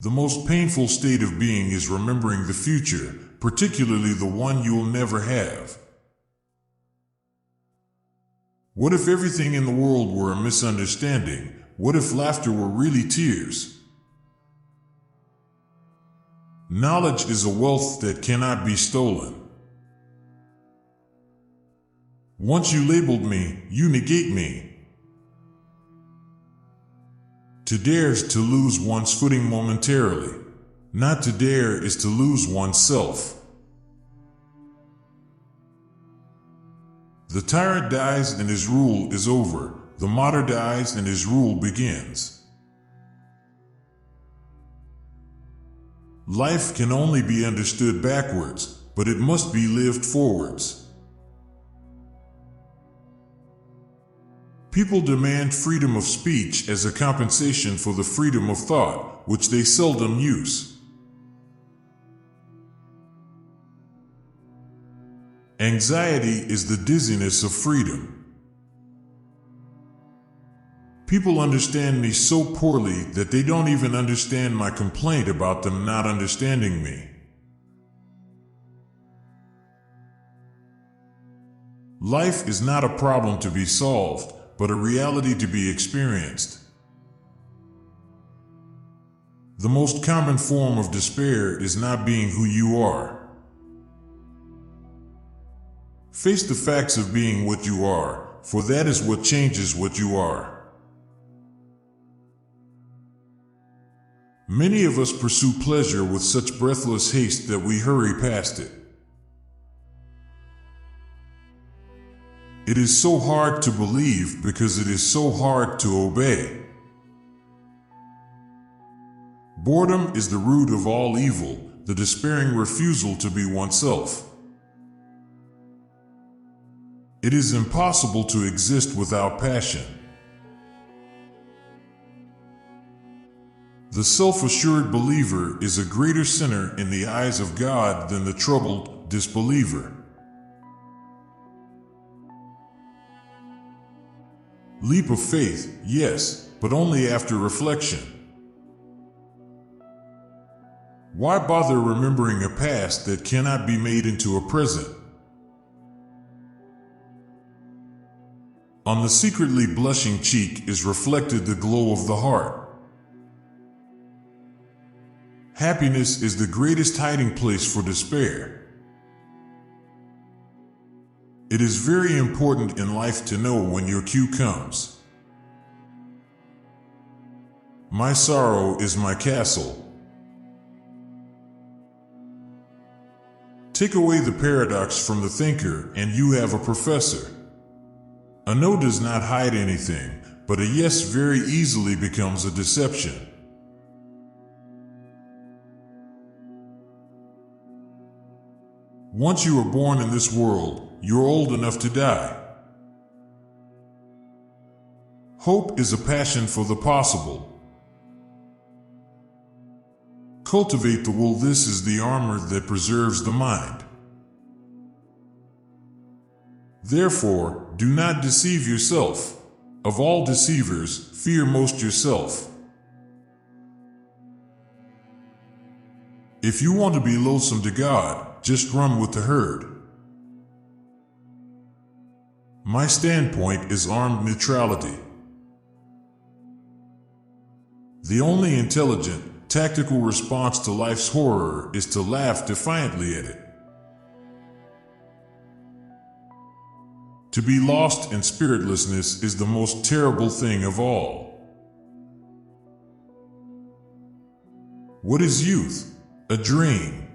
The most painful state of being is remembering the future, particularly the one you'll never have. What if everything in the world were a misunderstanding? What if laughter were really tears? Knowledge is a wealth that cannot be stolen. Once you labeled me, you negate me. To dare is to lose one's footing momentarily. Not to dare is to lose oneself. The tyrant dies and his rule is over. The martyr dies and his rule begins. Life can only be understood backwards, but it must be lived forwards. People demand freedom of speech as a compensation for the freedom of thought, which they seldom use. Anxiety is the dizziness of freedom. People understand me so poorly that they don't even understand my complaint about them not understanding me. Life is not a problem to be solved, but a reality to be experienced. The most common form of despair is not being who you are. Face the facts of being what you are, for that is what changes what you are. Many of us pursue pleasure with such breathless haste that we hurry past it. It is so hard to believe because it is so hard to obey. Boredom is the root of all evil, the despairing refusal to be oneself. It is impossible to exist without passion. The self-assured believer is a greater sinner in the eyes of God than the troubled disbeliever. Leap of faith, yes, but only after reflection. Why bother remembering a past that cannot be made into a present? On the secretly blushing cheek is reflected the glow of the heart. Happiness is the greatest hiding place for despair. It is very important in life to know when your cue comes. My sorrow is my castle. Take away the paradox from the thinker and you have a professor. A no does not hide anything, but a yes very easily becomes a deception. Once you are born in this world, you're old enough to die. Hope is a passion for the possible. Cultivate the will. This is the armor that preserves the mind. Therefore, do not deceive yourself. Of all deceivers, fear most yourself. If you want to be loathsome to God, just run with the herd. My standpoint is armed neutrality. The only intelligent, tactical response to life's horror is to laugh defiantly at it. To be lost in spiritlessness is the most terrible thing of all. What is youth? A dream.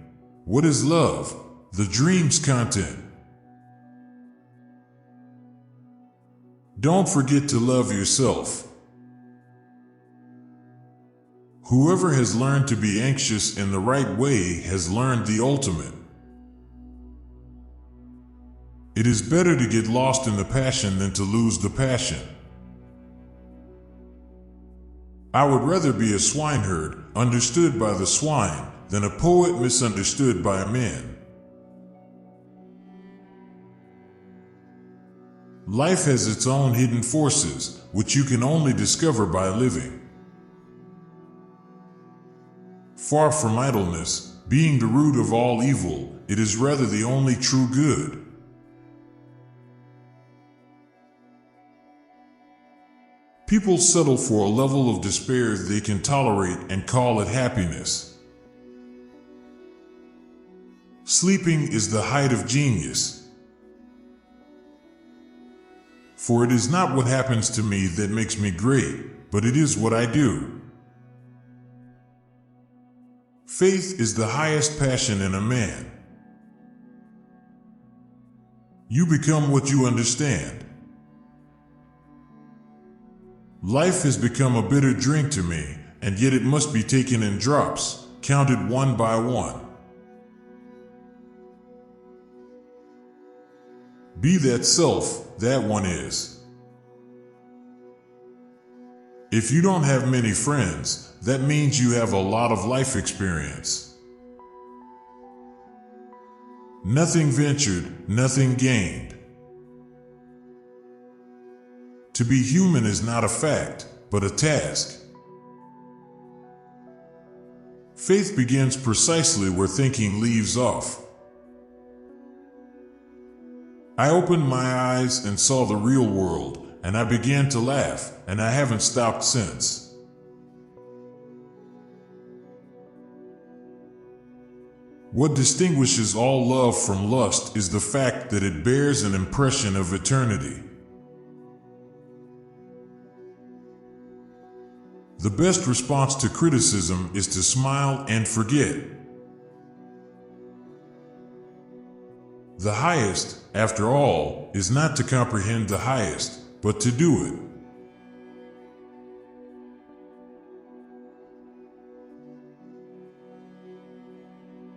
What is love? The dream's content. Don't forget to love yourself. Whoever has learned to be anxious in the right way has learned the ultimate. It is better to get lost in the passion than to lose the passion. I would rather be a swineherd, understood by the swine, than a poet misunderstood by a man. Life has its own hidden forces, which you can only discover by living. Far from idleness, being the root of all evil, it is rather the only true good. People settle for a level of despair they can tolerate and call it happiness. Sleeping is the height of genius. For it is not what happens to me that makes me great, but it is what I do. Faith is the highest passion in a man. You become what you understand. Life has become a bitter drink to me, and yet it must be taken in drops, counted one by one. Be that self, that one is. If you don't have many friends, that means you have a lot of life experience. Nothing ventured, nothing gained. To be human is not a fact, but a task. Faith begins precisely where thinking leaves off. I opened my eyes and saw the real world, and I began to laugh, and I haven't stopped since. What distinguishes all love from lust is the fact that it bears an impression of eternity. The best response to criticism is to smile and forget. The highest, after all, is not to comprehend the highest, but to do it.